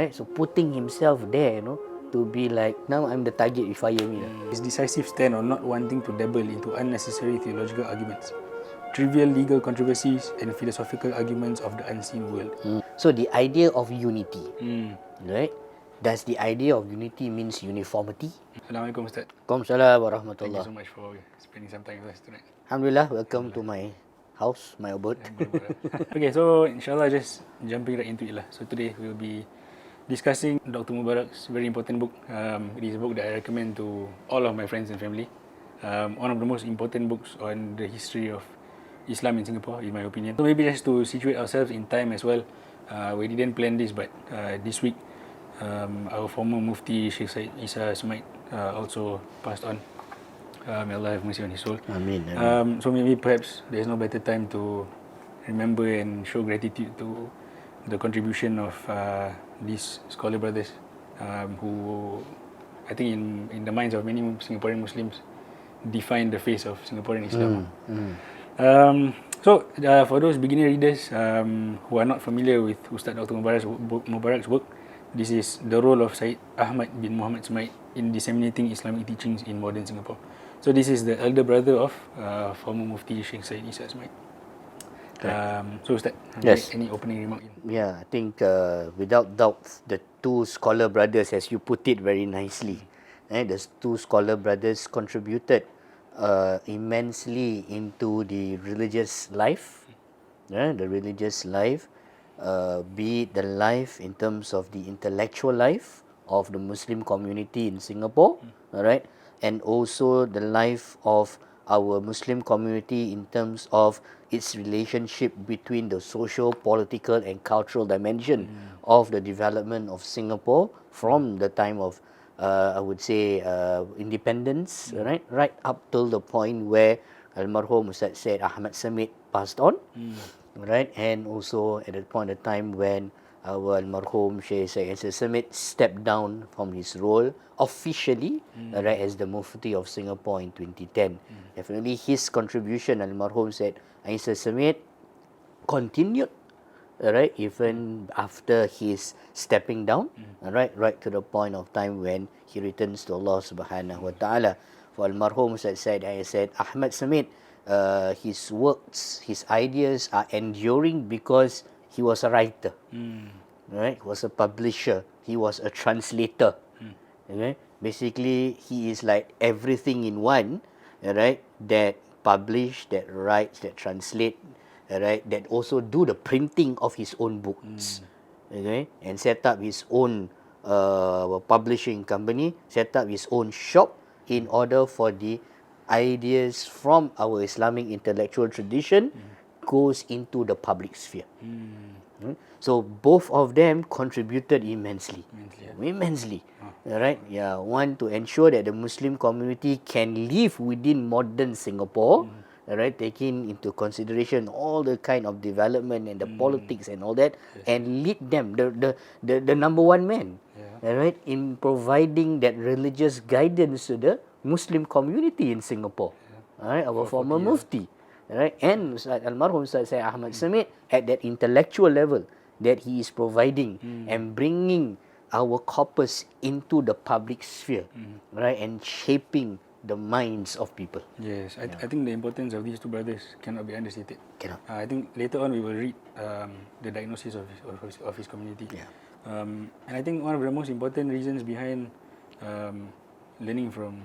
Right? So putting himself there, to be like, now I'm the target, you fire me. His decisive stand on not wanting to dabble into unnecessary theological arguments, trivial legal controversies, and philosophical arguments of the unseen world. So the idea of unity, right? Does the idea of unity means uniformity? Assalamualaikum Ustaz. Waalaikumsalam Thank you warahmatullah. so much for spending some time with us tonight. Alhamdulillah, welcome to my house, my abode. Okay, so inshallah just jumping right into it lah. So today we'll be discussing Dr. Mubarak's very important book. It is a book that I recommend to all of my friends and family. One of the most important books on the history of Islam in Singapore, in my opinion. So maybe just to situate ourselves in time as well, we didn't plan this, but this week our former Mufti Shaykh Semait also passed on. May Allah have mercy on his soul. Amin. So maybe perhaps there's no better time to remember and show gratitude to the contribution of these scholar brothers who I think in the minds of many Singaporean Muslims define the face of Singaporean Islam. So for those beginner readers who are not familiar with Ustaz Dr. Mubarak's work, this is the role of Syed Ahmad bin Mohamed Semait in disseminating Islamic teachings in modern Singapore. So this is the elder brother of former Mufti Shaykh Syed Semait. So Ustaz, Yes. any opening remark? Yeah, I think without doubt, the two scholar brothers, as you put it very nicely, the two scholar brothers contributed immensely into the religious life, be it the life in terms of the intellectual life of the Muslim community in Singapore, all right, and also the life of our Muslim community in terms of its relationship between the social, political and cultural dimension of the development of Singapore from the time of I would say independence, right up till the point where Almarhum Ustaz said Ahmad Semait passed on, right, and also at the point of time when our Almarhum Shaykh Semait stepped down from his role officially, right, as the Mufti of Singapore in 2010. Definitely his contribution, Almarhum said, Semait continued, right, even after his stepping down, right to the point of time when he returns to Allah Subhanahu Wa Taala. For Almarhum said, Ahmad Semait, his works, his ideas are enduring because he was a writer, right? He was a publisher, he was a translator. Okay? Basically, he is like everything in one, right? That publish, that writes, that translate, right? That also do the printing of his own books, okay? And set up his own publishing company, set up his own shop in order for the ideas from our Islamic intellectual tradition goes into the public sphere. So both of them contributed immensely. Right? Yeah, one to ensure that the Muslim community can live within modern Singapore, right, taking into consideration all the kind of development and the politics and all that, and lead them, the number one man, right, in providing that religious guidance to the Muslim community in Singapore. Right, our former Mufti, right, and Almarhum Syed Ahmad Semait at that intellectual level that he is providing and bringing our corpus into the public sphere, right, and shaping the minds of people. Yes, I think the importance of these two brothers cannot be understated. Cannot. I think later on we will read the diagnosis of his community. And I think one of the most important reasons behind learning from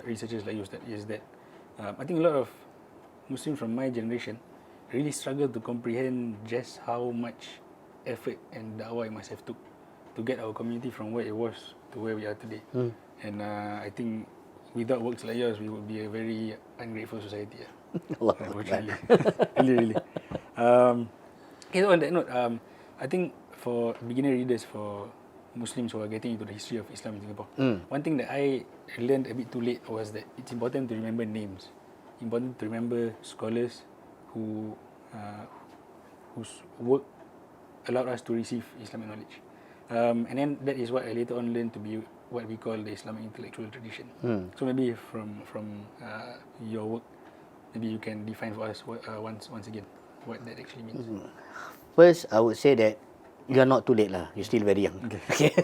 researchers like you is that I think a lot of Muslims from my generation really struggle to comprehend just how much effort and da'wah it must have took to get our community from where it was to where we are today. And I think without works like yours, we would be a very ungrateful society. Unfortunately. really. Okay, so on that note, I think for beginner readers, for Muslims who are getting into the history of Islam in Singapore, one thing that I learned a bit too late was that it's important to remember names. Important to remember scholars whose work allowed us to receive Islamic knowledge. And then that is what I later on learned to be what we call the Islamic intellectual tradition. So maybe from your work, maybe you can define for us once again what that actually means. First, I would say that You are not too late lah. You're still very young. Okay.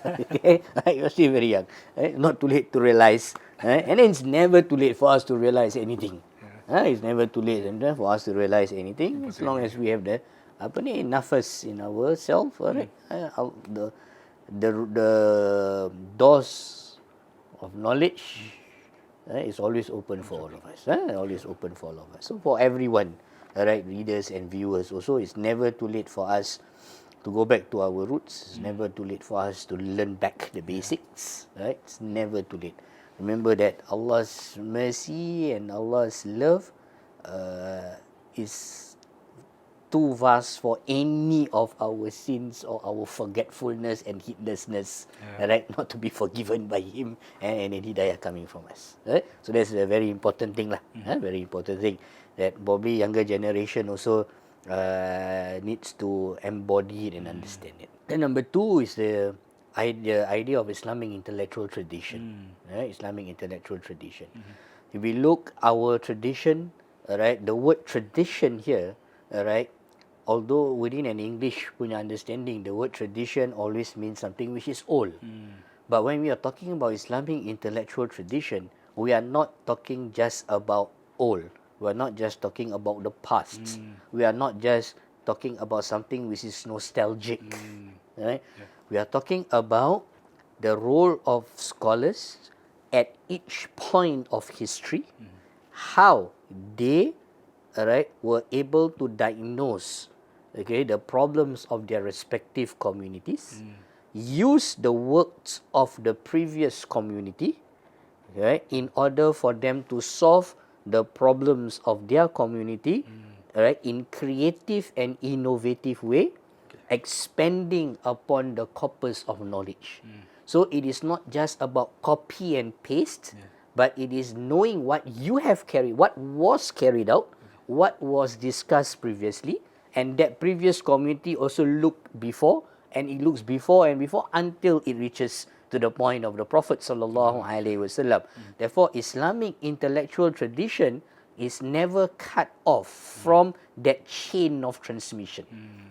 Okay. You're still very young. Right? Not too late to realize. Right? And then it's never too late for us to realize anything. It's never too late for us to realize anything as long as we have the nafas in ourselves. Right? The doors of knowledge is always open for all of us. Always open for all of us. So for everyone, right, readers and viewers also, it's never too late for us to go back to our roots. It's never too late for us to learn back the basics. Right? It's never too late. Remember that Allah's mercy and Allah's love is too vast for any of our sins or our forgetfulness and heedlessness, right? Not to be forgiven by Him and hidayah coming from us. Right? So that's a very important thing lah. Very important thing that probably younger generation also needs to embody it and understand it. Then number 2 is the idea of Islamic intellectual tradition. Right? Islamic intellectual tradition. If we look our tradition, right, the word tradition here, right, although within an English punya understanding, the word tradition always means something which is old. But when we are talking about Islamic intellectual tradition, we are not talking just about old. We are not just talking about the past. We are not just talking about something which is nostalgic. Right? We are talking about the role of scholars at each point of history, how they were able to diagnose the problems of their respective communities, use the works of the previous community, in order for them to solve the problems of their community, in creative and innovative way, expanding upon the corpus of knowledge. So it is not just about copy and paste, but it is knowing what you have carried, what was carried out, what was discussed previously, and that previous community also looked before, and it looks before and before until it reaches to the point of the Prophet sallallahu alaihi wasallam. Therefore, Islamic intellectual tradition is never cut off from that chain of transmission.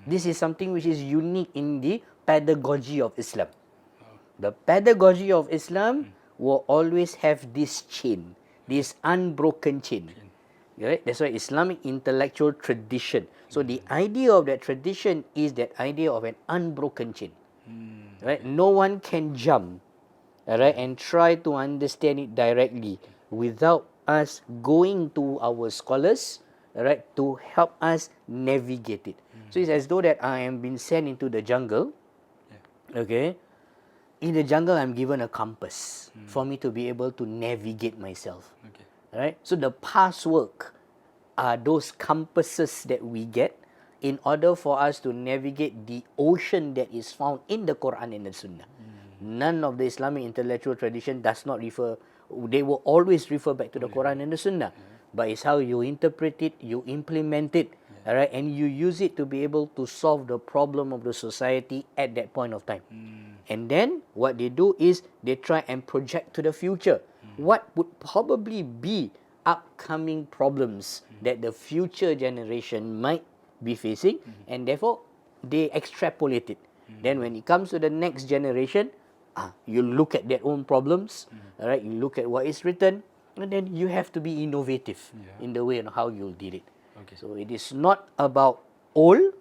This is something which is unique in the pedagogy of Islam. The pedagogy of Islam will always have this chain, this unbroken chain. Right? That's why Islamic intellectual tradition. So the idea of that tradition is that idea of an unbroken chain. Right? No one can jump, right, and try to understand it directly without us going to our scholars, right, to help us navigate it. So it's as though that I am being sent into the jungle. Okay. In the jungle, I'm given a compass for me to be able to navigate myself. Right? So the past work are those compasses that we get in order for us to navigate the ocean that is found in the Quran and the Sunnah. None of the Islamic intellectual tradition does not refer, they will always refer back to the Quran and the Sunnah. But it's how you interpret it, you implement it, alright, and you use it to be able to solve the problem of the society at that point of time. And then what they do is they try and project to the future. What would probably be upcoming problems that the future generation might be facing, and therefore they extrapolate it. Then when it comes to the next generation, you look at their own problems, alright, you look at what is written, and then you have to be innovative in the way on how you'll deal it. So it is not about old,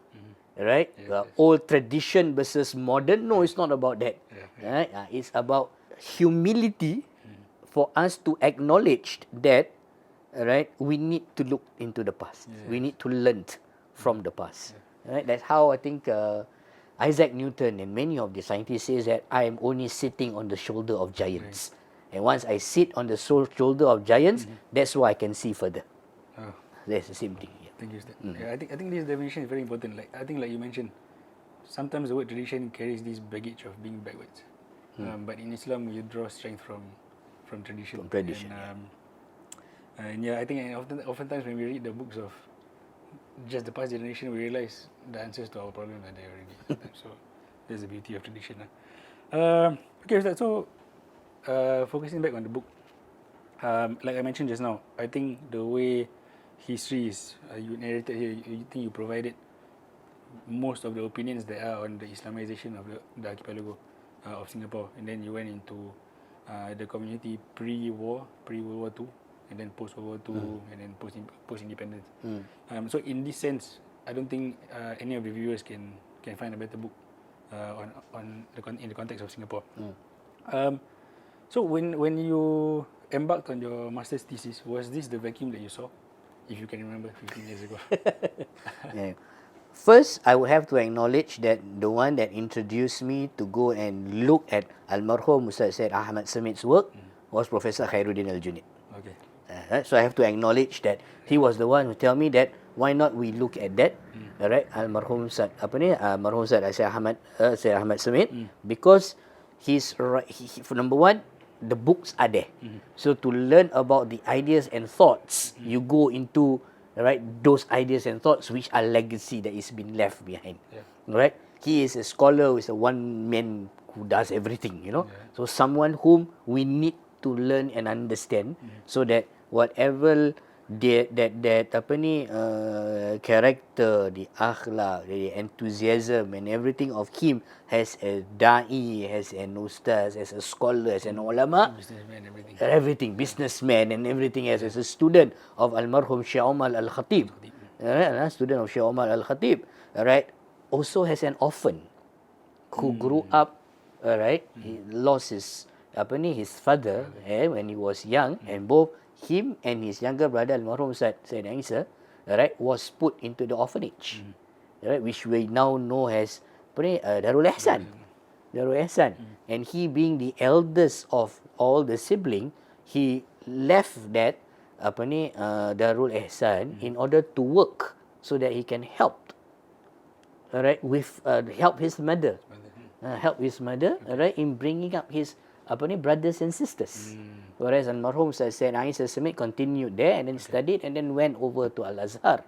right? Old tradition versus modern. No, it's not about that. Right? It's about humility for us to acknowledge that, right, we need to look into the past. We need to learn from the past. Right? That's how I think Isaac Newton and many of the scientists says that I am only sitting on the shoulder of giants. And once I sit on the shoulder of giants, that's why I can see further. That's the same thing. Thank you, Ustaz. I think this definition is very important. Like I think, like you mentioned, sometimes the word tradition carries this baggage of being backwards. But in Islam, you draw strength from tradition. From tradition. And I think oftentimes when we read the books of just the past generation, we realize the answers to our problems are there already. So that's the beauty of tradition. Okay, Ustaz, so focusing back on the book, like I mentioned just now, I think the way history is you narrated here, you think you provided most of the opinions that are on the Islamization of the archipelago of Singapore, and then you went into the community pre-World War II, and then post-World War II, and then post-independence. So in this sense, I don't think any of the viewers can find a better book in the context of Singapore. So when you embarked on your master's thesis, was this the vacuum that you saw, if you can remember, 15 years ago? Yeah. First, I would have to acknowledge that the one that introduced me to go and look at Almarhum Ustaz Syed Ahmad Semait's work was Professor Khairuddin Al-Junid. Okay. So I have to acknowledge that he was the one who tell me that why not we look at that, alright, Almarhum Ustaz Almarhum Ustaz Syed Ahmad Semait, because he's right. For number one, the books are there. So to learn about the ideas and thoughts, you go into those ideas and thoughts which are legacy that is been left behind. Right? He is a scholar who is a one man who does everything, So someone whom we need to learn and understand, so that whatever character, the akhlak, the enthusiasm and everything of him has a da'i, has an ustaz, as a scholar, as an ulama, everything, businessman and everything else, as a student of Almarhum Shaykh Omar Al-Khatib, student of Shaykh Omar Al-Khatib, also has an orphan who grew up, he lost his father when he was young, and both him and his younger brother Almarhum Syed Isa, was put into the orphanage, which we now know as Darul Ihsan. And he being the eldest of all the siblings, he left that Darul Ihsan in order to work so that he can help help his mother, in bringing up his brothers and sisters. Whereas Almarhum Syed Isa Semait continued there and then studied and then went over to Al-Azhar.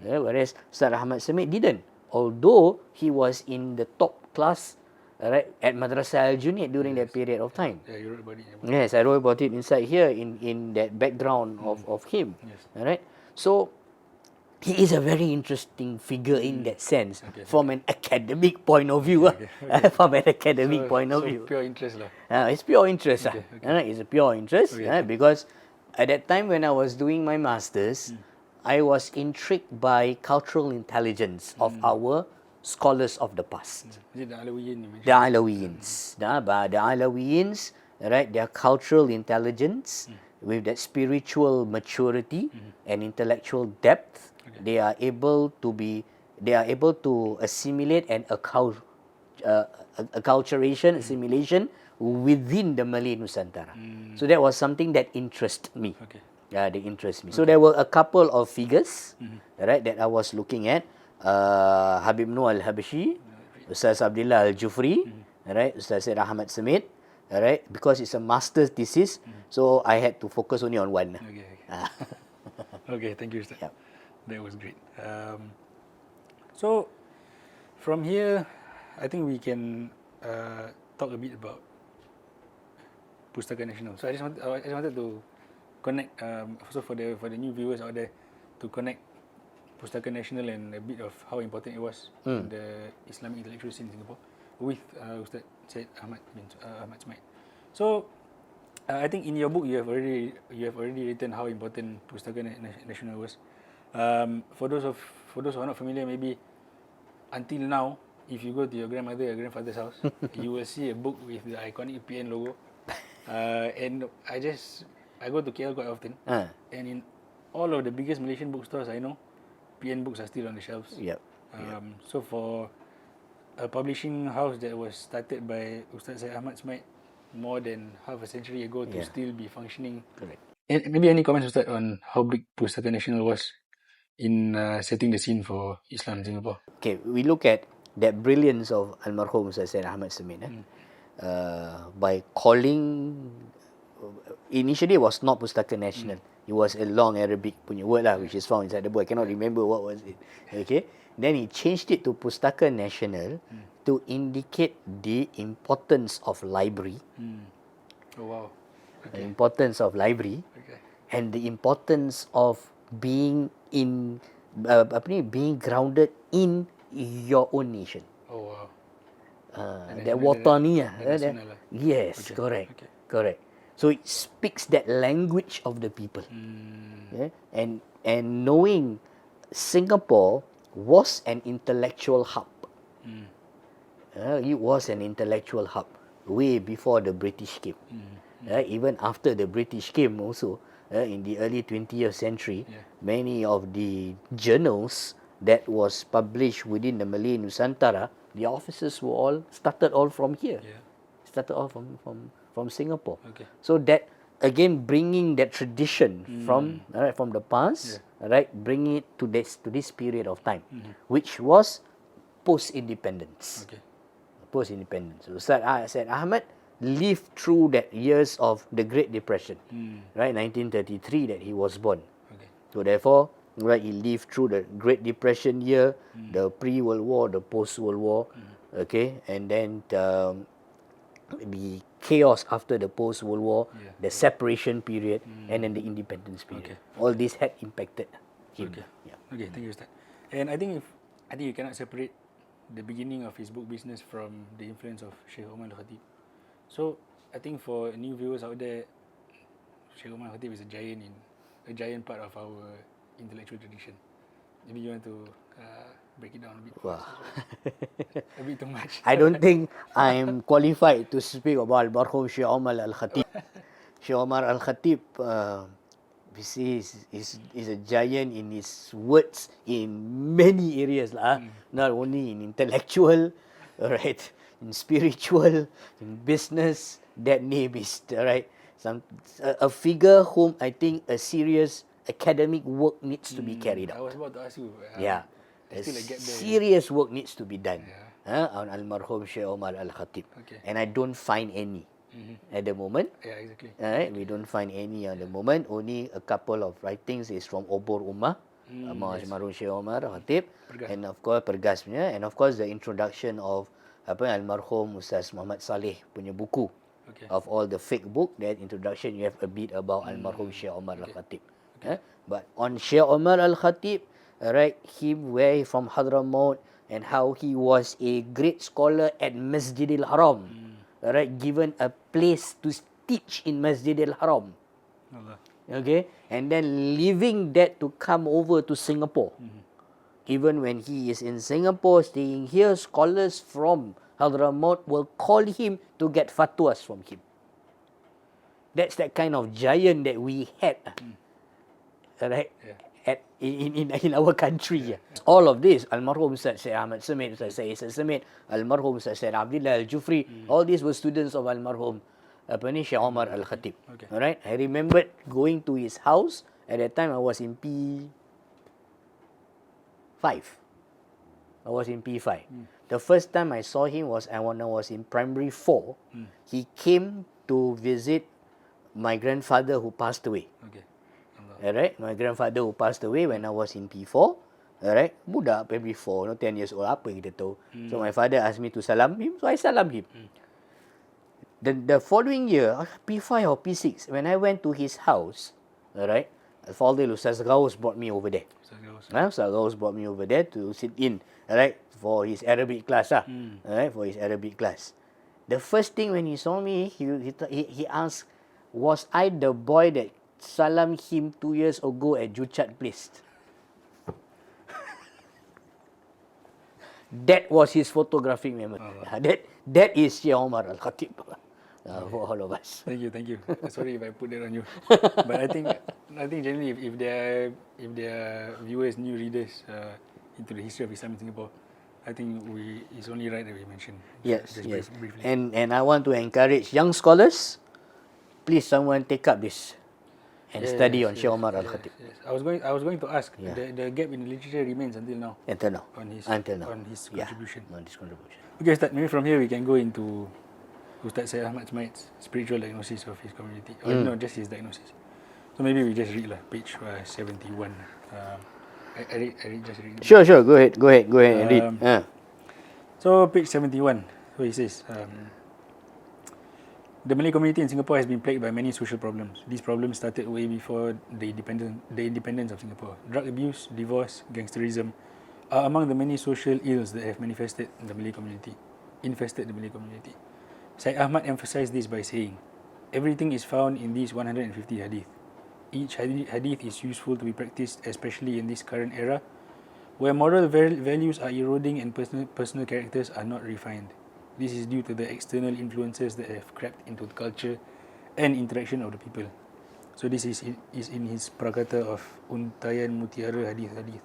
Whereas Ustaz Ahmad Semait didn't. Although he was in the top class at Madrasah Al-Junid during that period of time. Yeah, you wrote about it. Yes, I wrote about it inside here in that background of him. Yes. So he is a very interesting figure in that sense, from an academic point of view. From an academic point of view. Pure interest lah. It's pure interest. It's a pure interest because at that time when I was doing my masters, I was intrigued by cultural intelligence of our scholars of the past. Is it the Alawiyin you mentioned? The Alawiyins. The Alawiyins, their cultural intelligence with that spiritual maturity and intellectual depth, they are able to assimilate and acculturation, assimilation within the Malay Nusantara. So that was something that interested me. They interest me. So there were a couple of figures, that I was looking at. Habib Noor Al-Habashi, Ustaz Abdullah Al-Jufri, Ustaz Syed Ahmad Semait, because it's a master's thesis, so I had to focus only on one. Okay, thank you, Ustaz. Yep. That was great. So from here, I think we can talk a bit about Pustaka Nasional. So I just wanted to connect, also for the new viewers out there, to connect Pustaka Nasional and a bit of how important it was in the Islamic intellectual scene in Singapore with Ustaz Syed Ahmad Semait. So I think in your book you have already written how important Pustaka Nasional was. For those who are not familiar, maybe until now, if you go to your grandmother or grandfather's house, you will see a book with the iconic PN logo. And I go to KL quite often, and in all of the biggest Malaysian bookstores I know, PN books are still on the shelves. So for a publishing house that was started by Ustaz Syed Ahmad Semait more than half a century ago to still be functioning. Correct. And maybe any comments, Ustaz, on how big Pustaka Nasional was in setting the scene for Islam in Singapore? Okay, we look at that brilliance of Almarhum Ustaz Syed Ahmad Semait by calling. Initially, it was not Pustaka Nasional. It was a long Arabic punya word lah, which is found inside the book. I cannot remember what was it. Okay, then he changed it to Pustaka Nasional to indicate the importance of library. Oh wow! The importance of library and the importance of being being grounded in your own nation. Oh wow. That wataniya. national lah. Yes, Okay. correct. Okay. Correct. So it speaks that language of the people. Yeah? And knowing Singapore was an intellectual hub. It was an intellectual hub way before the British came. Even after the British came also, in the early 20th century, many of the journals that was published within the Malay Nusantara, the officers were all started all from here. Started all from Singapore. Okay. So that again bringing that tradition from the past, bringing it to this period of time, which was post-independence. Okay. Post-independence. So Syed Ahmad lived through that years of the Great Depression, 1933 that he was born. Okay. So therefore, he lived through the Great Depression year, the pre-World War, the post-World War, okay, and then the chaos after the post-World War, the separation period, and then the independence period. All this had impacted him. Okay. Okay, thank you, Ustaz. And I think you cannot separate the beginning of his book business from the influence of Shaykh Omar Al-Khatib. So I think for new viewers out there, Shaykh Omar Al-Khatib is a giant part of our intellectual tradition. Maybe you want to break it down a bit. Wow. A bit too much. I don't think I am qualified to speak about Al-Marhum Shaykh Omar Al-Khatib. Shaykh Omar Al-Khatib is a giant in his words in many areas. Not only in intellectual, right, in spiritual, in business. That name is right. A figure whom I think a serious academic work needs to be carried out. I was about to ask you. Still a gap there. Serious work needs to be done on Al-Marhum Shaykh Omar Al-Khatib. Okay. And I don't find any at the moment. Yeah, exactly. We don't find any at the moment. Only a couple of writings is from Obor Ummah, Al-Marhum Shaykh Omar Al-Khatib, and of course Pergas punya, and of course the introduction of Al-Marhum Ustaz Muhammad Saleh punya buku. Okay. Of all the fake book, that introduction you have a bit about Al-Marhum Shaykh Omar Al-Khatib. But on Shaykh Omar Al-Khatib, right, him where he from Hadramaut and how he was a great scholar at Masjidil Haram, right, given a place to teach in Masjidil Haram. Allah. Okay, and then leaving that to come over to Singapore. Even when he is in Singapore, staying here, scholars from Hadramaut will call him to get fatwas from him. That's that kind of giant that we had, right? In our country. All of this, Al-Marhum Ustaz Syed Ahmad Semait, Ustaz Syed Semait, Al-Marhum Ustaz Syed Abdullah Al-Jufri, all these were students of Al-Marhum Shaykh Omar Al-Khatib. Okay. Alright, I remembered going to his house. At that time I was in P5. I was in P5. The first time I saw him was when I was in primary 4. He came to visit my grandfather who passed away. Okay. Alright, my grandfather who passed away when I was in P4. Alright, budak primary 4, 10 years old, apa kita tahu. So my father asked me to salam him, so I salam him. The following year, P5 or P6, when I went to his house, alright, Al-Fadil Ustaz Ghaus brought me over there. Ustaz Ghaus brought me over there to sit in, alright, for his Arabic class. Alright, for his Arabic class. The first thing when he saw me, he asked, was I the boy that salam him 2 years ago at Juchat Place? That was his photographic memory. That is Shaykh Omar Al-Khatib for all of us. Thank you. Sorry if I put that on you, but I think generally if there are viewers, new readers into the history of Islam in Singapore, I think it's only right that we mention. Yes. Briefly. And I want to encourage young scholars, please someone take up this and study on Shaykh Omar Al-Khatib. Yes. I was going to ask, the gap in literature remains until now. On his contribution. On his contribution. Okay, Ustaz, maybe from here we can go into Ustaz Syed Ahmad Semait's spiritual diagnosis of his community. Or not just his diagnosis. So maybe we just read page 71. I just read. Sure. Go ahead and read. So page 71, so he says, the Malay community in Singapore has been plagued by many social problems. These problems started way before the independence of Singapore. Drug abuse, divorce, gangsterism, are among the many social ills that have infested the Malay community. Syed Ahmad emphasized this by saying, everything is found in these 150 hadith. Each hadith is useful to be practiced, especially in this current era, where moral values are eroding and personal characters are not refined. This is due to the external influences that have crept into the culture and interaction of the people. So this is in his prakata of Untayan Mutiara Hadith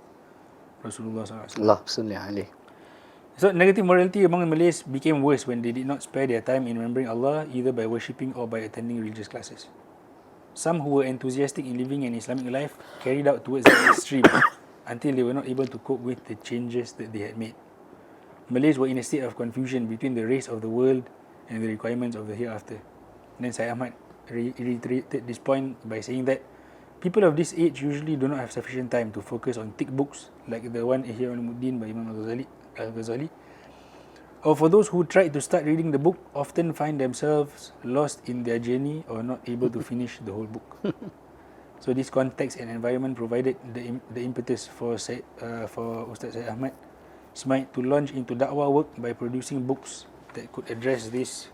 Rasulullah SAW. Allah salli alaihi. So negative morality among the Malays became worse when they did not spare their time in remembering Allah, either by worshipping or by attending religious classes. Some who were enthusiastic in living an Islamic life carried out towards the extreme until they were not able to cope with the changes that they had made. Malays were in a state of confusion between the race of the world and the requirements of the hereafter. And then Syed Ahmad reiterated this point by saying that people of this age usually do not have sufficient time to focus on thick books like the one Ihya Ulumuddin by Imam Al-Ghazzali, or for those who tried to start reading the book often find themselves lost in their journey or not able to finish the whole book. So this context and environment provided the impetus for Ustaz Syed Ahmad Semait to launch into da'wah work by producing books that could address this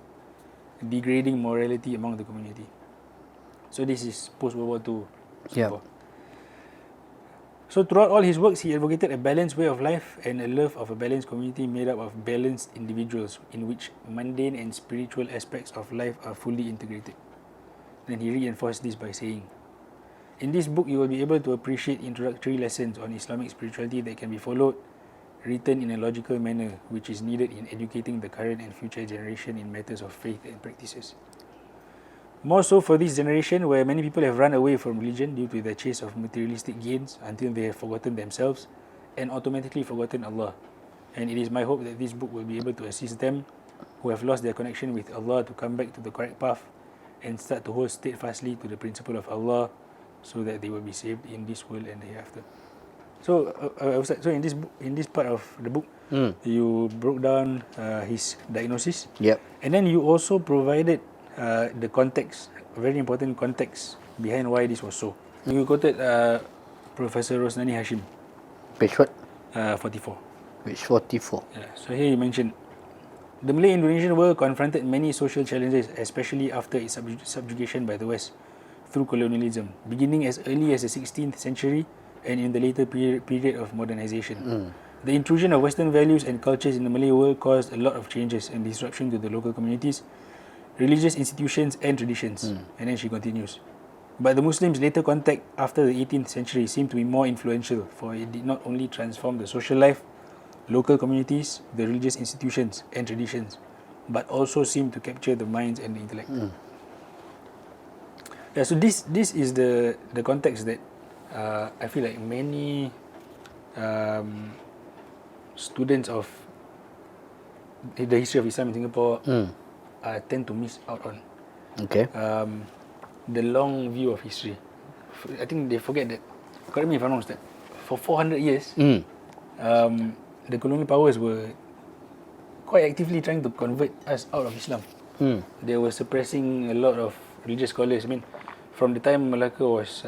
degrading morality among the community. So this is post-World War II Singapore. So throughout all his works, he advocated a balanced way of life and a love of a balanced community made up of balanced individuals in which mundane and spiritual aspects of life are fully integrated. Then he reinforced this by saying, in this book you will be able to appreciate introductory lessons on Islamic spirituality that can be followed, written in a logical manner, which is needed in educating the current and future generation in matters of faith and practices. More so for this generation where many people have run away from religion due to the chase of materialistic gains until they have forgotten themselves and automatically forgotten Allah. And it is my hope that this book will be able to assist them who have lost their connection with Allah to come back to the correct path and start to hold steadfastly to the principle of Allah so that they will be saved in this world and the hereafter. So, so in this part of the book, you broke down his diagnosis. Yep. And then you also provided the context, very important context behind why this was so. You quoted Professor Rosnani Hashim. Page what? 44. Page 44. Yeah. So here you mentioned, the Malay-Indonesian world confronted many social challenges, especially after its subjugation by the West through colonialism, beginning as early as the 16th century and in the later period of modernization. The intrusion of Western values and cultures in the Malay world caused a lot of changes and disruption to the local communities, religious institutions and traditions. And then she continues, but the Muslims' later contact after the 18th century seemed to be more influential, for it did not only transform the social life, local communities, the religious institutions and traditions, but also seemed to capture the minds and the intellect. Yeah, so this is the context that I feel like many students of the history of Islam in Singapore tend to miss out on. Okay. The long view of history. I think they forget that, correct me if I'm wrong, that for 400 years, the colonial powers were quite actively trying to convert us out of Islam. They were suppressing a lot of religious scholars. I mean, from the time Malacca was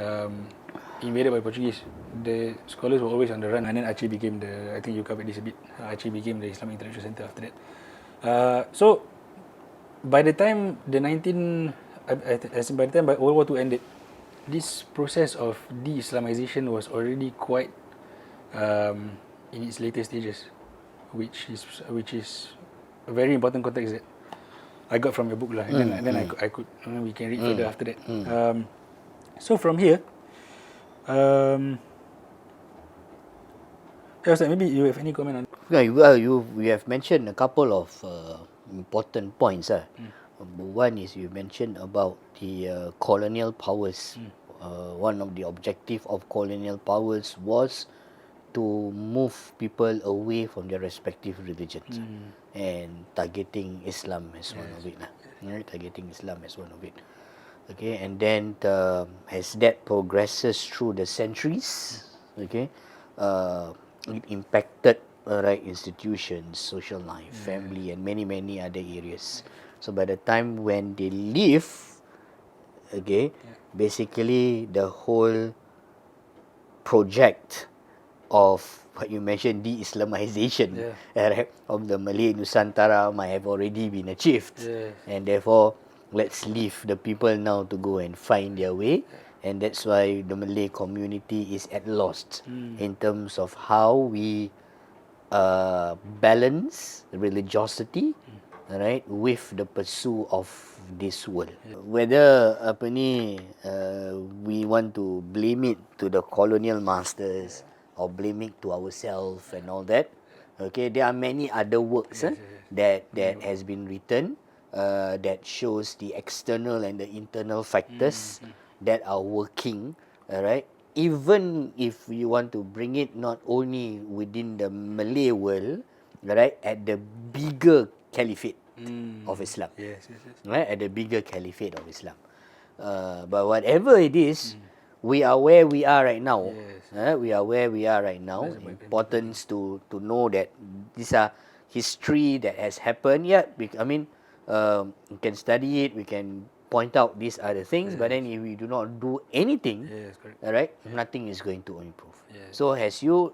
invaded by Portuguese, the scholars were always on the run, and then Aceh became I think you covered this a bit, Aceh became the Islamic Intellectual Center after that. So by the time by World War II ended, this process of de-Islamization was already quite in its later stages, which is a very important context that I got from your book lah. And then I could we can read further after that. So from here, maybe you have any comment on? Yeah, well, we have mentioned a couple of important points. One is you mentioned about the colonial powers. One of the objective of colonial powers was to move people away from their respective religions and targeting Islam as one of it. Targeting Islam as one of it. Okay, and then as that progresses through the centuries, okay, it impacted institutions, social life, family, and many other areas. So by the time when they leave, okay, basically the whole project of what you mentioned, de-Islamization right, of the Malay Nusantara might have already been achieved. And therefore, let's leave the people now to go and find their way. And that's why the Malay community is at lost in terms of how we balance religiosity, right, with the pursuit of this world. Whether we want to blame it to the colonial masters or blame it to ourselves and all that. Okay, there are many other works that has been written that shows the external and the internal factors that are working. Alright, even if you want to bring it not only within the Malay world, right, at the bigger caliphate of Islam. Right, at the bigger caliphate of Islam. But whatever it is, we are where we are right now. We are where we are right now. Importance to know that these are history that has happened. Yeah, I mean, we can study it, we can point out these other things, but then if we do not do anything, right, nothing is going to improve. So as you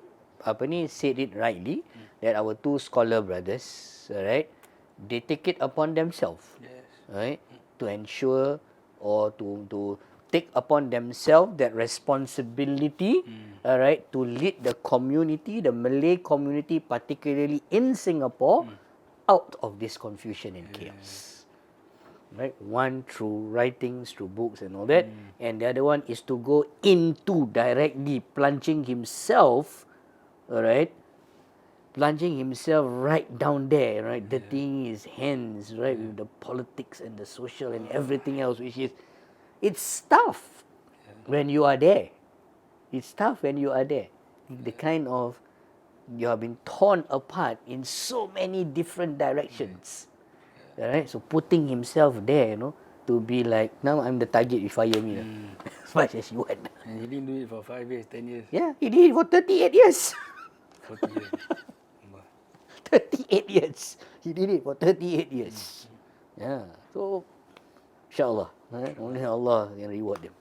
said it rightly, that our two scholar brothers, right, they take it upon themselves, right, to ensure or to take upon themselves that responsibility, right, to lead the community, the Malay community, particularly in Singapore, out of this confusion and chaos. Right, one through writings, through books and all that, and the other one is to go into directly plunging himself, right, plunging himself right down there, right, dirtying his hands, right, with the politics and the social and everything else, which is, it's tough when you are there. It's tough when you are there. The kind of, you have been torn apart in so many different directions. Right, so putting himself there, to be like, now I'm the target, you fire me as much as you want. And he didn't do it for 5 years, 10 years. Yeah, he did it for 38 years. 40 years. 38 years. He did it for 38 years. Yeah, so insyaAllah, right, only Allah can reward them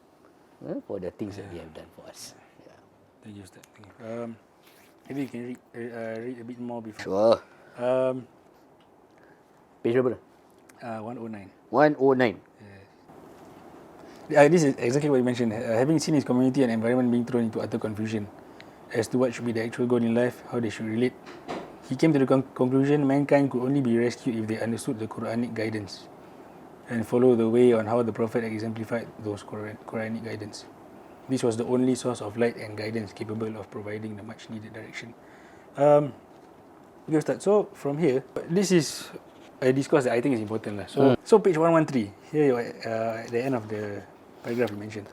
for the things that they have done for us. Thank you, Ustaz. Thank you. Maybe you can read a bit more before. Sure. Page berapa? 109. 109. This is exactly what you mentioned. Having seen his community and environment being thrown into utter confusion as to what should be the actual goal in life, how they should relate, he came to the conclusion mankind could only be rescued if they understood the Quranic guidance and follow the way on how the Prophet exemplified those Quranic guidance. This was the only source of light and guidance capable of providing the much needed direction. Okay, Ustaz, so from here, this is a discourse that I think is important. So page 113, here at the end of the paragraph you mentioned.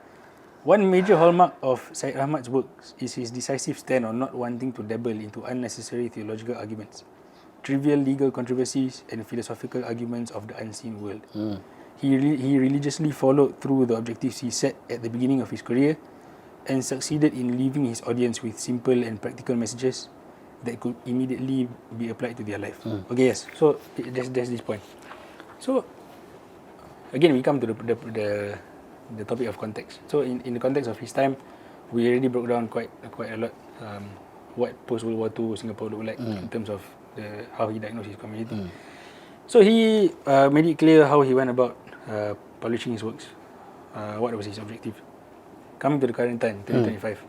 One major hallmark of Syed Ahmad's works is his decisive stand on not wanting to dabble into unnecessary theological arguments, trivial legal controversies, and philosophical arguments of the unseen world. He religiously followed through the objectives he set at the beginning of his career and succeeded in leaving his audience with simple and practical messages that could immediately be applied to their life. Okay, yes. So there's this point. So again, we come to the topic of context. So in the context of his time, we already broke down quite a lot what post-World War II Singapore looked like in terms of how he diagnosed his community. So he made it clear how he went about publishing his works. What was his objective? Coming to the current time, 2025,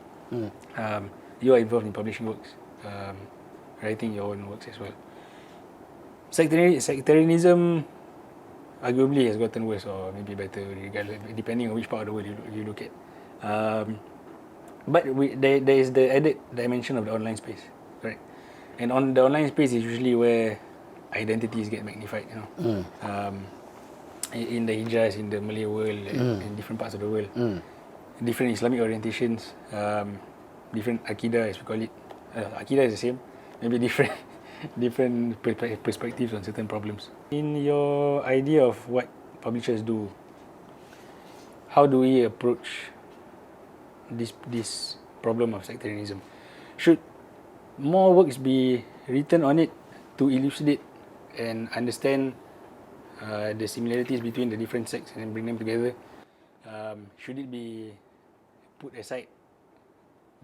you are involved in publishing works. Writing your own works as well. Sectarianism arguably has gotten worse or maybe better, depending on which part of the world you look at. But there is the added dimension of the online space, right? And on the online space is usually where identities get magnified. In the Hijaz, in the Malay world, in different parts of the world, different Islamic orientations, different Aqidah as we call it. Aqidah is the same, maybe different perspectives on certain problems. In your idea of what publishers do, how do we approach this problem of sectarianism? Should more works be written on it to elucidate and understand the similarities between the different sects and bring them together? Should it be put aside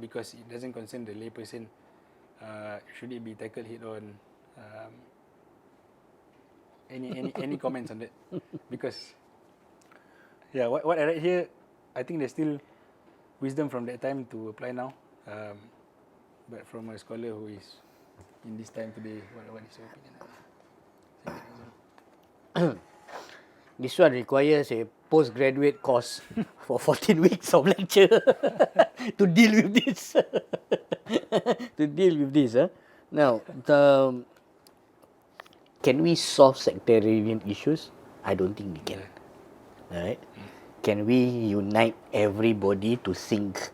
because it doesn't concern the layperson, should it be tackled head on? Any comments on that? Because what I read here, I think there's still wisdom from that time to apply now. But from a scholar who is in this time today, what is your opinion? This one requires a postgraduate course for 14 weeks of lecture to deal with this. Now, can we solve sectarian issues? I don't think we can. All right. Can we unite everybody to think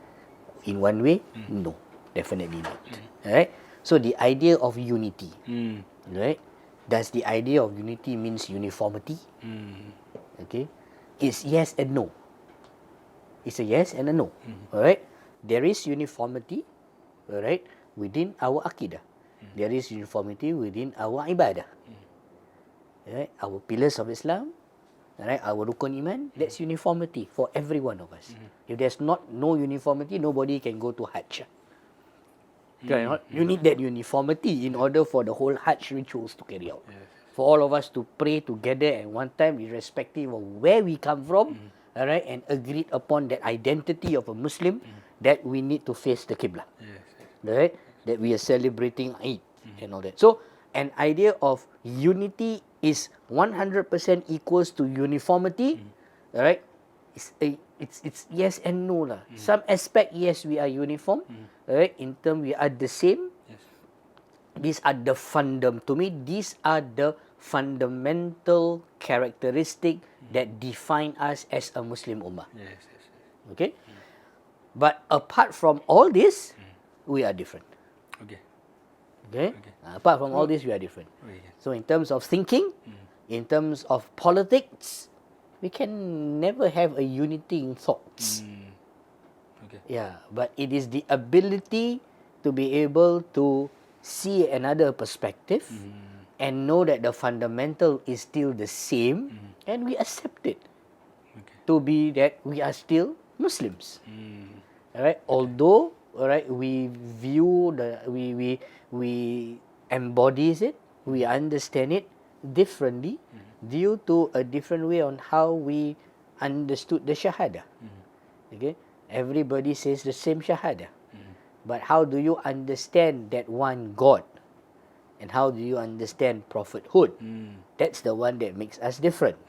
in one way? No, definitely not. All right. So the idea of unity, right? Does the idea of unity means uniformity? Okay, it's yes and no. It's a yes and a no. All right. There is uniformity, all right, within our akidah. There is uniformity within our ibadah. Right? Our pillars of Islam, right? Our rukun iman, that's uniformity for every one of us. If there's no uniformity, nobody can go to Hajj. You need that uniformity in order for the whole Hajj rituals to carry out. For all of us to pray together at one time, irrespective of where we come from, all right, and agreed upon that identity of a Muslim, that we need to face the Qibla. Right? That we are celebrating Eid and all that. So, an idea of unity is 100% equals to uniformity, right? It's yes and no lah. Some aspect, yes, we are uniform, right? In term, we are the same. These are the to me, these are the fundamental characteristic that define us as a Muslim ummah. Okay? But apart from all this, we are different. Okay? Apart from all this, we are different. So in terms of thinking, in terms of politics, we can never have a unity in thoughts. Yeah, but it is the ability to be able to see another perspective and know that the fundamental is still the same, and we accept it to be that we are still Muslims. All right, although we view we embodies it, we understand it differently due to a different way on how we understood the shahada. Okay, everybody says the same shahada, but how do you understand that one God, and how do you understand prophethood? That's the one that makes us different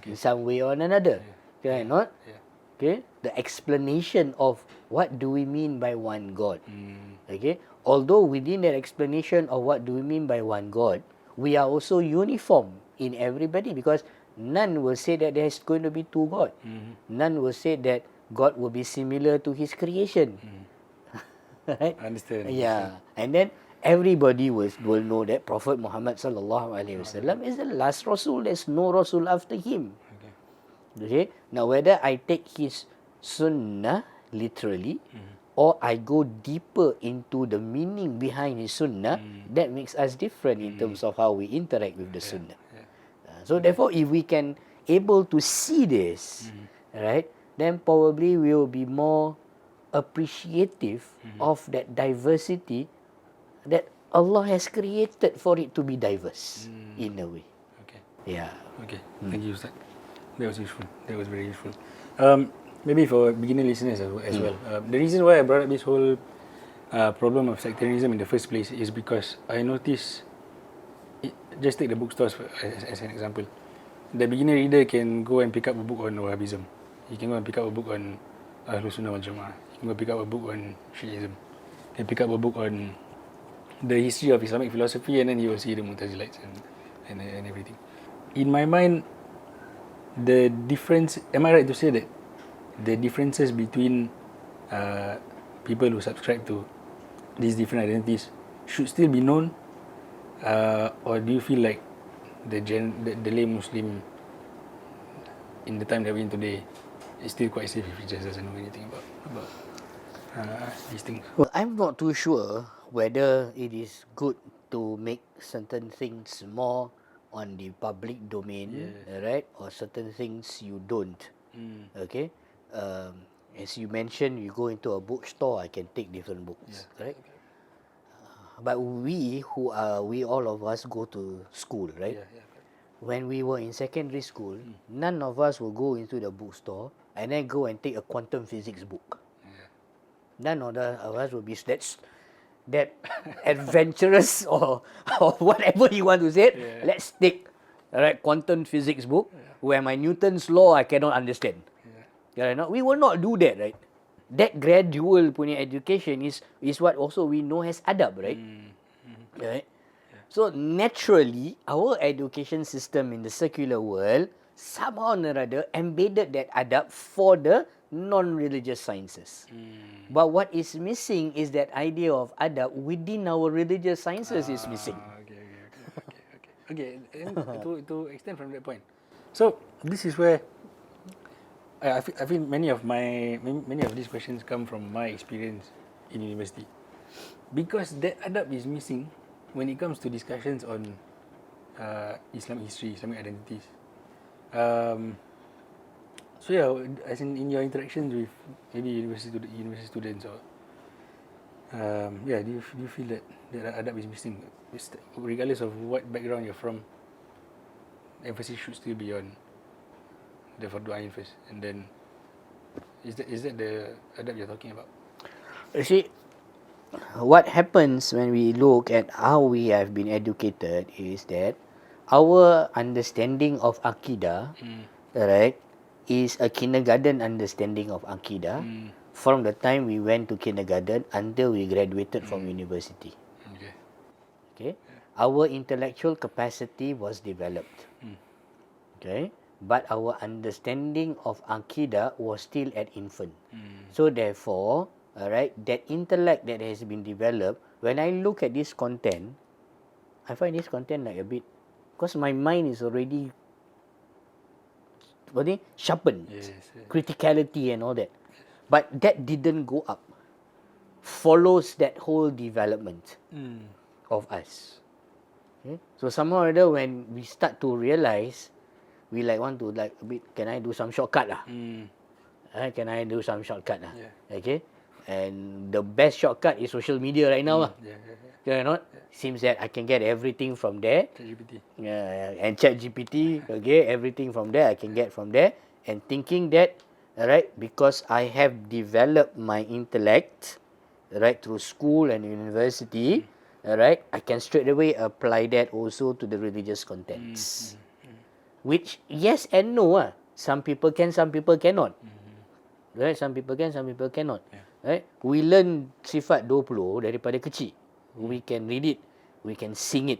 in some way or another. Okay, not? Okay, the explanation of what do we mean by one God. Okay, although within that explanation of what do we mean by one God, we are also uniform in everybody, because none will say that there's going to be two gods. None will say that God will be similar to his creation. Right? Understand. Yeah, and then everybody will know that Prophet Muhammad sallallahu alaihi wasallam is the last Rasul. There's no Rasul after him. Okay. Now, whether I take his sunnah literally, or I go deeper into the meaning behind his sunnah, that makes us different in terms of how we interact with the sunnah. So therefore, if we can able to see this, right, then probably we will be more appreciative of that diversity that Allah has created for it to be diverse in a way. Yeah. Okay. Thank you, Ustaz. That was useful. That was very useful. Maybe for beginner listeners as well. The reason why I brought up this whole problem of sectarianism in the first place is because I noticed, just take the bookstores as an example. The beginner reader can go and pick up a book on Wahhabism. He can go and pick up a book on Ahlus Sunnah wal Jama'ah. He can go pick up a book on Shiism. He can pick up a book on the history of Islamic philosophy, and then you will see the Mu'tazilites and everything. In my mind, the difference, am I right to say that the differences between people who subscribe to these different identities should still be known, or do you feel like the lay Muslim in the time that we're in today is still quite safe if he just doesn't know anything about these things? Well, I'm not too sure whether it is good to make certain things more on the public domain, right, or certain things you don't. Okay, As you mentioned, you go into a bookstore, I can take different books, right? But we all of us go to school, right? When we were in secondary school, none of us will go into the bookstore and then go and take a quantum physics book. None of us will be that adventurous or whatever you want to say. Let's take quantum physics book where my Newton's law I cannot understand. We will not do that, right? That gradual punya education is what also we know as adab, right? Right? So naturally, our education system in the secular world somehow or other embedded that adab for the non-religious sciences. But what is missing is that idea of adab within our religious sciences is missing. Okay. And to extend from that point, so this is where I feel many of these questions come from my experience in university, because that adab is missing when it comes to discussions on Islamic history, Islamic identities. So yeah, as in your interactions with maybe university students or do you feel that adab is missing, regardless of what background you're from? Emphasis should still be on the fardu ain first, and then is that the adab you're talking about? You see, what happens when we look at how we have been educated is that our understanding of Aqidah, right, is a kindergarten understanding of Aqidah from the time we went to kindergarten until we graduated from university. Okay? Our intellectual capacity was developed. Okay? But our understanding of Aqidah was still at infant. So therefore, that intellect that has been developed, when I look at this content, I find this content like a bit, because my mind is already sharpened, criticality and all that. But that didn't go up. Follows that whole development of us. Okay? So somehow or other, when we start to realize, we want to a bit, can I do some shortcut lah? Can I do some shortcut lah? Okay? And the best shortcut is social media right now lah. Seems that I can get everything from there. ChatGPT. And ChatGPT, okay, everything from there I can get from there, and thinking that, because I have developed my intellect, through school and university, I can straight away apply that also to the religious contents. Which, yes and no. Some people can, some people cannot. Right? Some people can, some people cannot. Right? We learn sifat 20 daripada kecil. We can read it. We can sing it.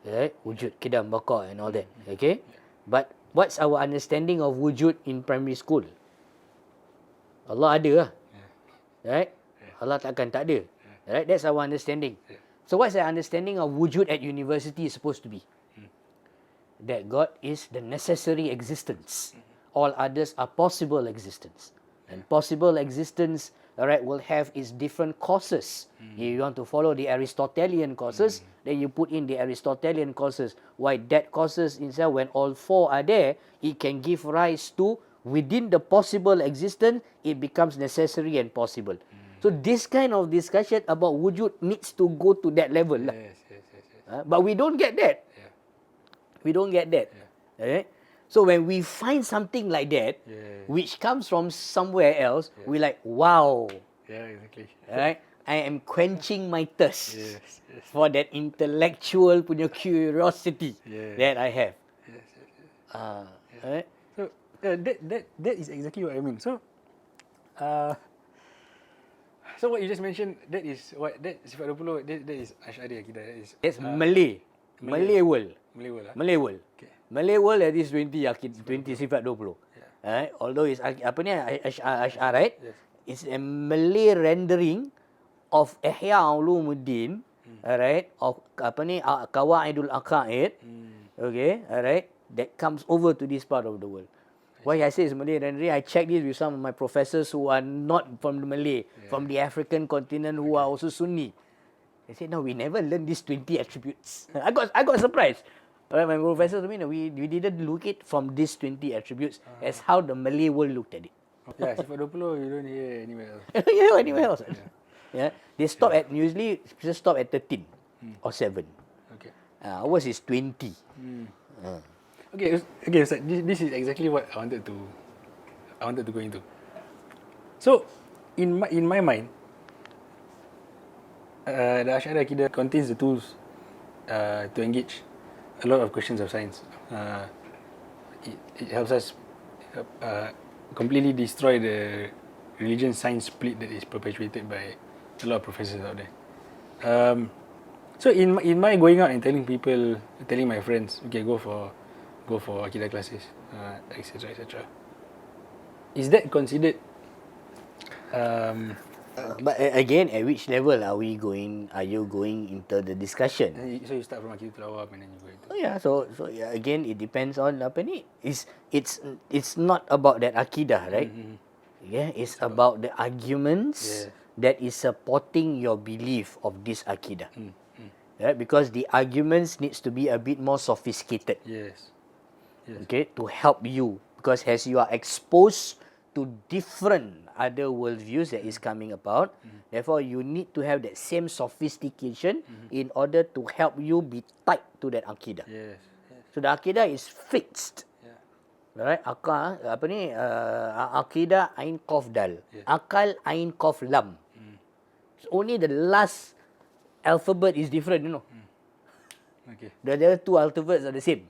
Right? Wujud, kidam, bakar and all that. Okay? But what's our understanding of wujud in primary school? Allah ada lah. Right? Allah takkan tak ada. Right? That's our understanding. So what's the understanding of wujud at university is supposed to be? That God is the necessary existence. All others are possible existence. And possible existence, will have its different causes. If you want to follow the Aristotelian causes, then you put in the Aristotelian causes. Why that causes itself, when all four are there, it can give rise to, within the possible existence, it becomes necessary and possible. So this kind of discussion about wujud needs to go to that level. Yes. But we don't get that. We don't get that. Okay? So when we find something like that, which comes from somewhere else, we like, wow. Yeah, exactly. Right? I am quenching my thirst for that intellectual punya curiosity that I have. Right? So that is exactly what I mean. So what you just mentioned, that is what sifat 20, that is Asy'ari akidah. That's Malay world. Malay world. Okay. Malay world that is 20 sifat 20. Although it's Asy'ar, right? Yes. It's a Malay rendering of Ihya Ulumuddin, of Qawaidul Aqaid, okay, that comes over to this part of the world. Why I say it's Malay rendering, I checked this with some of my professors who are not from the Malay, from the African continent, who are also Sunni. They said, no, we never learned these 20 attributes. I got surprised. My professor told me, no, we didn't look it from these 20 attributes as how the Malay world looked at it. Yeah, sifat 20 you don't hear anywhere else. Yeah, anywhere else. Yeah. They stop at, usually just stop at 13 or 7. Okay. Ours is 20. Okay, Ustaz, this is exactly what I wanted to go into. So, in my mind, the Ash'ari Aqidah contains the tools to engage a lot of questions of science. It helps us completely destroy the religion-science split that is perpetuated by a lot of professors out there. So in my going out and telling my friends, okay, go for Aqidah classes, etc., etc. Is that considered? But again, at which level are you going into the discussion? So you start from Aqidah Awam and then you go into. Yeah, so yeah, again, it depends on apa ni. It's not about that akidah, right? Yeah, it's about the arguments that is supporting your belief of this akidah. Right? Because the arguments needs to be a bit more sophisticated. Yes. Okay, to help you, because as you are exposed to different other worldviews that is coming about, therefore you need to have that same sophistication in order to help you be tied to that akidah. Yes. So the akidah is fixed. Right? Akidah ain qaf dal. Akal ain qaf lam. So only the last alphabet is different, you know. Okay. The other two alphabets are the same.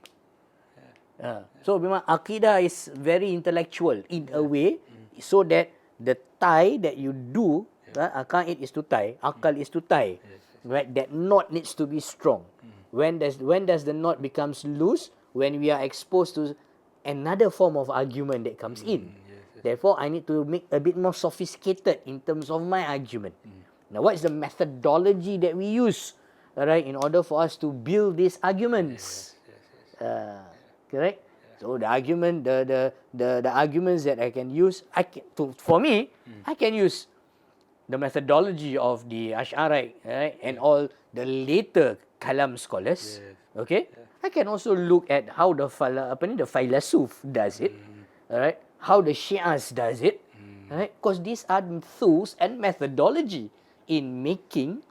So memang akidah is very intellectual in a way, so that the tie that you do, aqaid is to tie, akal is to tie. Right? That knot needs to be strong. When does the knot becomes loose? When we are exposed to another form of argument that comes in. Therefore, I need to make a bit more sophisticated in terms of my argument. Now, what is the methodology that we use, right, in order for us to build these arguments? Correct? So the argument, the arguments that I can use, for me, I can use the methodology of the Ash'ari, right, and all the later kalam scholars. Okay, I can also look at how the Filasuf does it, right? How the Shias does it, right? Because these are tools and methodology in making,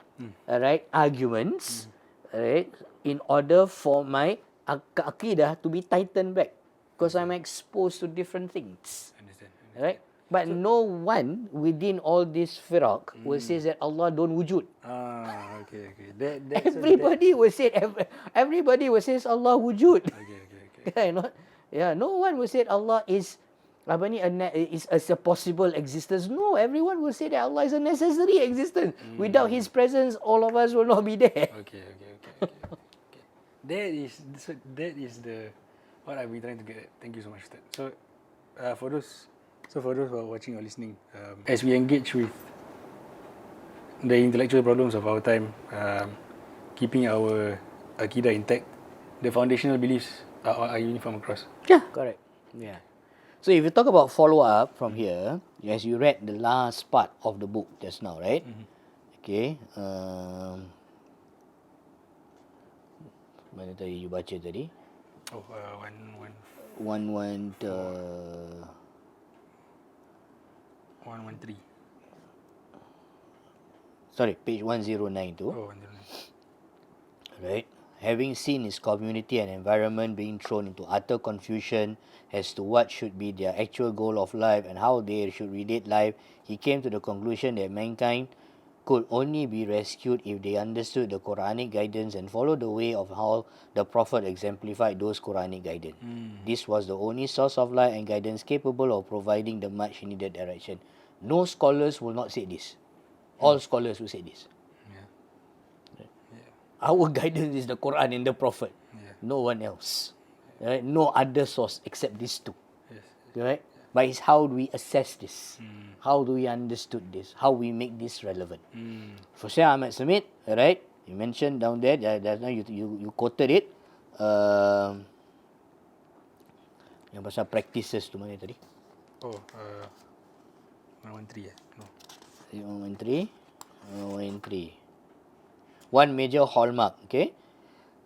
right, arguments, right, in order for my aqidah to be tightened back, because I'm exposed to different things. Understand. Right? But no one within all this firaq will say that Allah don't wujud. Okay. Everybody will say Allah wujud. Okay. No one will say Allah is a possible existence. No, everyone will say that Allah is a necessary existence. Without His presence, all of us will not be there. Okay. That is the what I've been trying to get at. Thank you so much, Ustaz. So for those who are watching or listening, as we engage with the intellectual problems of our time, keeping our aqidah intact, the foundational beliefs are uniform across. Yeah, correct. Yeah. So if you talk about follow-up from here, as you read the last part of the book just now, right? Okay. Mana tadi you baca tadi? 113. Sorry, page 109 tu. 109. Right? Having seen his community and environment being thrown into utter confusion as to what should be their actual goal of life and how they should relate life, he came to the conclusion that mankind could only be rescued if they understood the Quranic guidance and followed the way of how the Prophet exemplified those Quranic guidance. This was the only source of light and guidance capable of providing the much needed direction. No scholars will not say this. All scholars will say this. Our guidance is the Quran and the Prophet. No one else. Right? No other source except these two. Right? But it's how do we assess this? How do we understood this? How we make this relevant? For Syekh Ahmad Semait, right? You mentioned down there, just now you quoted it. Yang pasal practices tu mana tadi? 113 No. 113. One major hallmark, okay?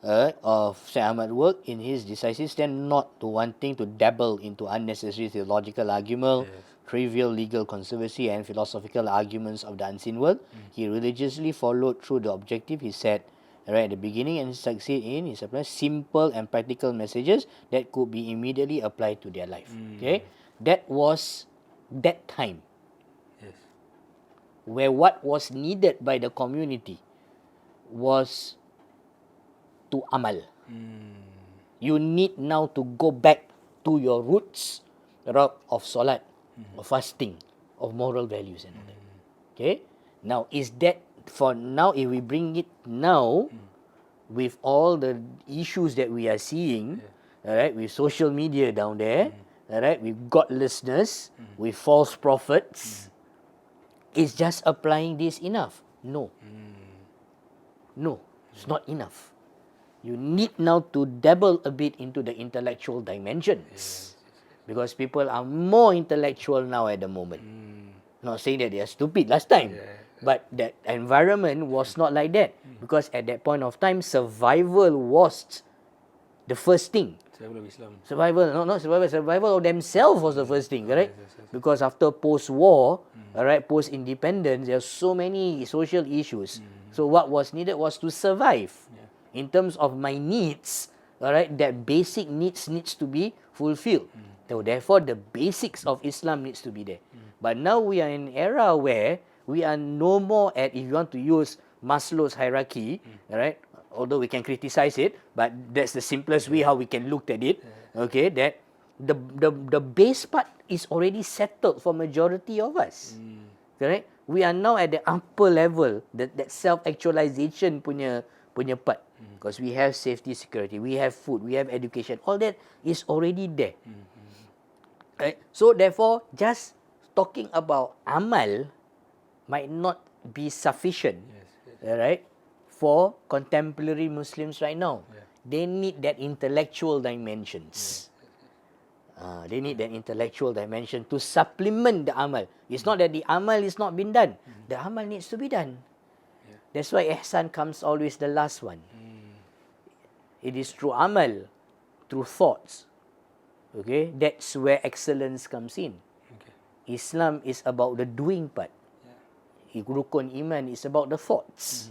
of Syed Ahmad work in his decisive stand not to wanting to dabble into unnecessary theological argument, trivial legal controversy and philosophical arguments of the unseen world. He religiously followed through the objective he set right at the beginning and succeed in his apply simple and practical messages that could be immediately applied to their life. Okay, that was that time where what was needed by the community was to amal. You need now to go back to your roots of salat, of fasting, of moral values and all that. Okay? Now, is that for now, if we bring it now, with all the issues that we are seeing, all right, with social media down there, all right, with godlessness, with false prophets, is just applying this enough? No. No, it's not enough. You need now to dabble a bit into the intellectual dimensions. Because people are more intellectual now at the moment. Not saying that they are stupid last time. But that environment was not like that. Because at that point of time, survival was the first thing. Survival of Islam. Not survival, survival of themselves was the first thing, correct? Because after post-war, post-independence, there are so many social issues. So what was needed was to survive. In terms of my needs, that basic needs to be fulfilled. So therefore, the basics of Islam needs to be there. But now we are in an era where we are no more at, if you want to use Maslow's hierarchy, although we can criticize it, but that's the simplest way how we can look at it. Okay, that the base part is already settled for majority of us. Correct? We are now at the upper level, that self-actualization punya part. Because we have safety, security, we have food, we have education. All that is already there. Right? So therefore, just talking about amal might not be sufficient, right, for contemporary Muslims right now. They need that intellectual dimensions. They need that intellectual dimension to supplement the amal. It's not that the amal is not been done. The amal needs to be done. That's why ihsan comes always the last one. It is through amal, through thoughts. Okay, that's where excellence comes in. Islam is about the doing part. Rukun iman is about the thoughts.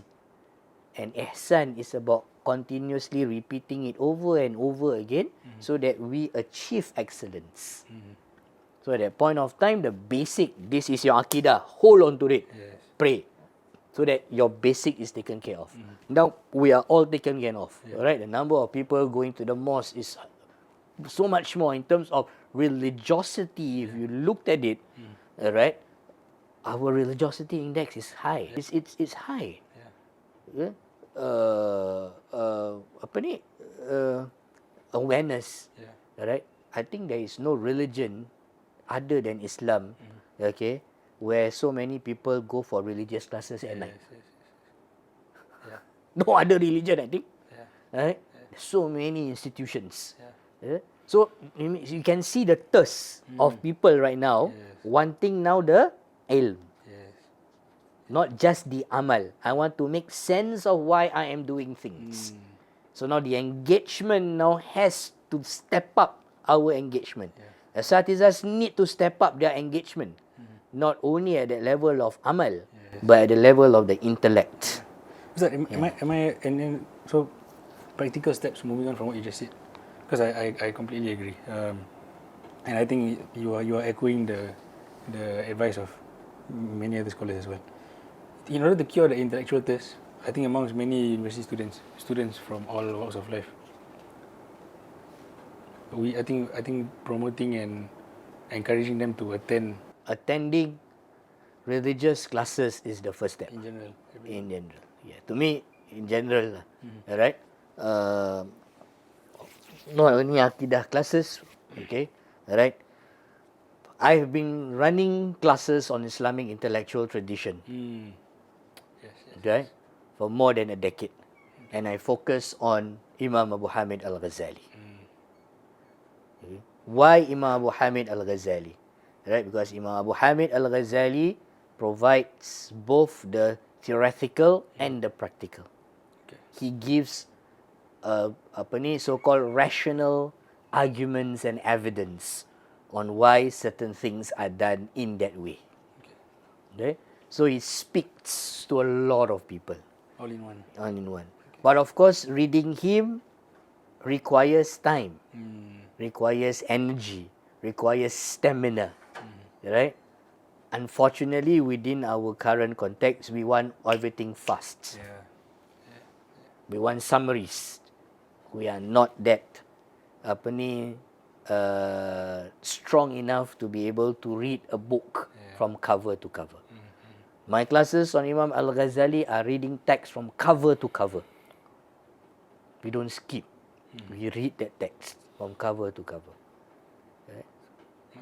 And ihsan is about continuously repeating it over and over again so that we achieve excellence. So at that point of time, the basic, this is your akidah, hold on to it. Pray. So that your basic is taken care of. Now, we are all taken care of. Right? The number of people going to the mosque is so much more in terms of religiosity. If you looked at it, right, our religiosity index is high. It's high. Awareness. Right? I think there is no religion other than Islam, okay, where so many people go for religious classes at night. No other religion, I think. Right? So many institutions. So you can see the thirst of people right now wanting now the ilm. Not just the amal. I want to make sense of why I am doing things. So now the engagement now has to step up our engagement. Asatizahs need to step up their engagement. Not only at the level of amal, but at the level of the intellect. Ustaz, so practical steps moving on from what you just said, because I completely agree, and I think you are echoing the advice of many other scholars as well. In order to cure the intellectual thirst, I think amongst many university students from all walks of life, I think promoting and encouraging them to attending religious classes is the first step. In general. Yeah. To me, in general, right? Not only akidah classes, okay, right? I've been running classes on Islamic intellectual tradition, okay, for more than a decade, and I focus on Imam Abu Hamid Al-Ghazzali. Okay. Why Imam Abu Hamid Al-Ghazzali? Right, because Imam Abu Hamid Al-Ghazzali provides both the theoretical and the practical. He gives so-called rational arguments and evidence on why certain things are done in that way. Okay? So it speaks to a lot of people. All in one. All in one. But of course, reading him requires time, requires energy, requires stamina, right? Unfortunately, within our current context, we want everything fast. Yeah. We want summaries. We are not that strong enough to be able to read a book from cover to cover. My classes on Imam Al-Ghazzali are reading text from cover to cover. We don't skip. We read that text from cover to cover. Right?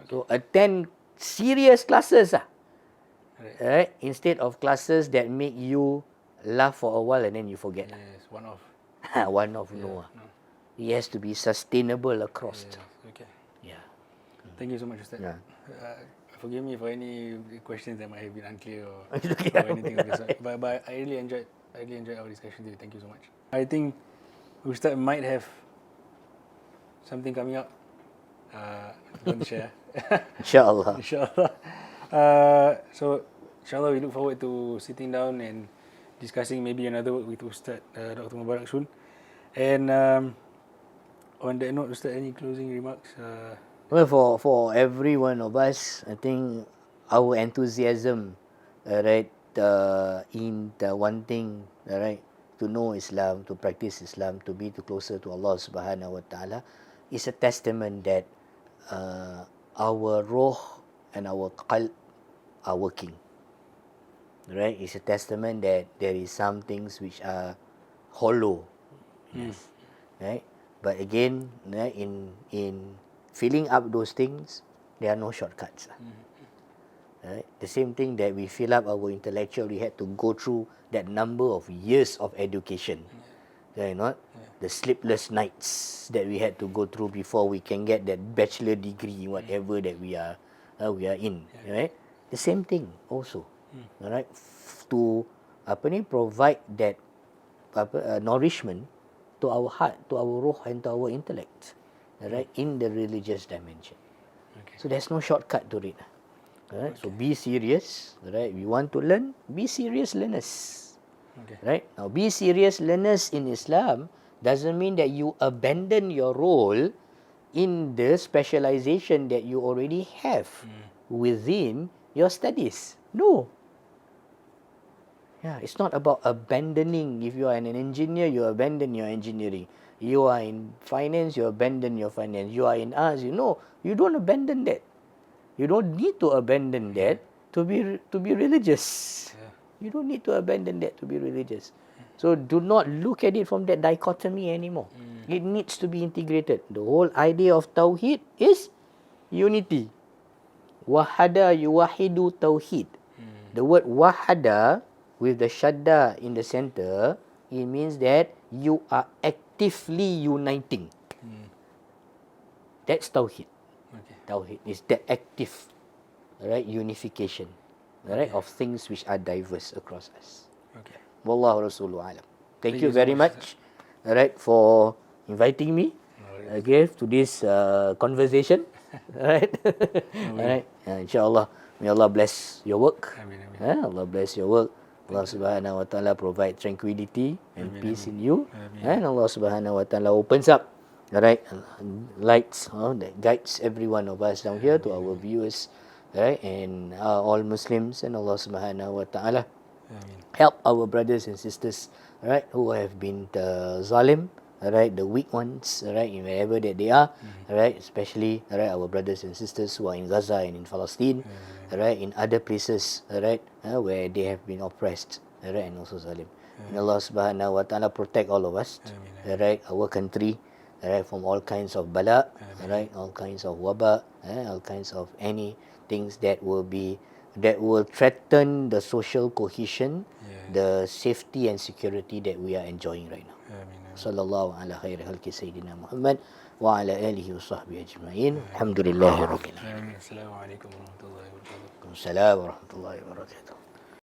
So attend serious classes, right? Instead of classes that make you laugh for a while and then you forget. Yes, one off. One of no. It has to be sustainable across. Yes, okay. Yeah. Thank you so much, Ustaz. Yeah. Forgive me for any questions that might have been unclear or, Okay. or anything of this sort. But I really enjoyed our discussion today. Thank you so much. I think Ustaz might have something coming up. Want to share? InsyaAllah. Inshallah. So inshallah we look forward to sitting down and discussing maybe another work with Ustaz Dr. Mubarak soon. And on that note, Ustaz, any closing remarks? Well, for every one of us, I think our enthusiasm, right, in the wanting, right, to know Islam, to practice Islam, to be closer to Allah Subhanahu Wa Taala, is a testament that our ruh and our qalb are working. Right? It's a testament that there is some things which are hollow. Yes. Right? But again, right, in filling up those things, there are no shortcuts. Right? The same thing that we fill up our intellectual, we had to go through that number of years of education. Right? Not? The sleepless nights that we had to go through before we can get that bachelor degree, whatever that we are in. Right? The same thing also. Alright, to provide that nourishment to our heart, to our ruh and to our intellect, right, in the religious dimension. Okay. So there's no shortcut to it. Alright, so be serious. Right, we want to learn. Be serious learners. Okay. Right, now be serious learners in Islam doesn't mean that you abandon your role in the specialization that you already have within your studies. No. Yeah, it's not about abandoning. If you are an engineer, you abandon your engineering. You are in finance, you abandon your finance. You are in arts, you don't abandon that. You don't need to abandon that to be religious. You don't need to abandon that to be religious. So do not look at it from that dichotomy anymore. It needs to be integrated. The whole idea of Tawheed is unity. Wahada yuwahidu Tawheed. The word wahada with the shadda in the center, it means that you are actively uniting. That's Tawheed. Okay. Tawheed is the active, right, unification, right, of things which are diverse across us. Okay. Wallahu Rasulu Alam. Thank you very much, right, for inviting me, okay, to this conversation, right. Alright, insyaAllah, may Allah bless your work. Amin, amin. Allah bless your work. Allah Subhanahu Wa Taala provide tranquility and peace in you. And Allah Subhanahu Wa Taala opens up, right, lights that guides every one of us down here to our viewers, right, and all Muslims, and Allah Subhanahu Wa Taala help our brothers and sisters, right, who have been zalim, right, the weak ones, right, in wherever that they are, right, especially, right, our brothers and sisters who are in Gaza and in Palestine, right, in other places, right, where they have been oppressed, right, and also zalim. And Allah Subhanahu Wa Taala protect all of us, right, our country, right, from all kinds of bala, right, all kinds of waba, all kinds of any things that will threaten the social cohesion, the safety and security that we are enjoying right now. Sallallahu ala khairi khalqi Sayyidina Muhammad wa ala alihi wa sahbihi ajma'in. Alhamdulillahi rabbil alamin. Assalamualaikum warahmatullahi wabarakatuh. Assalamualaikum warahmatullahi wabarakatuh.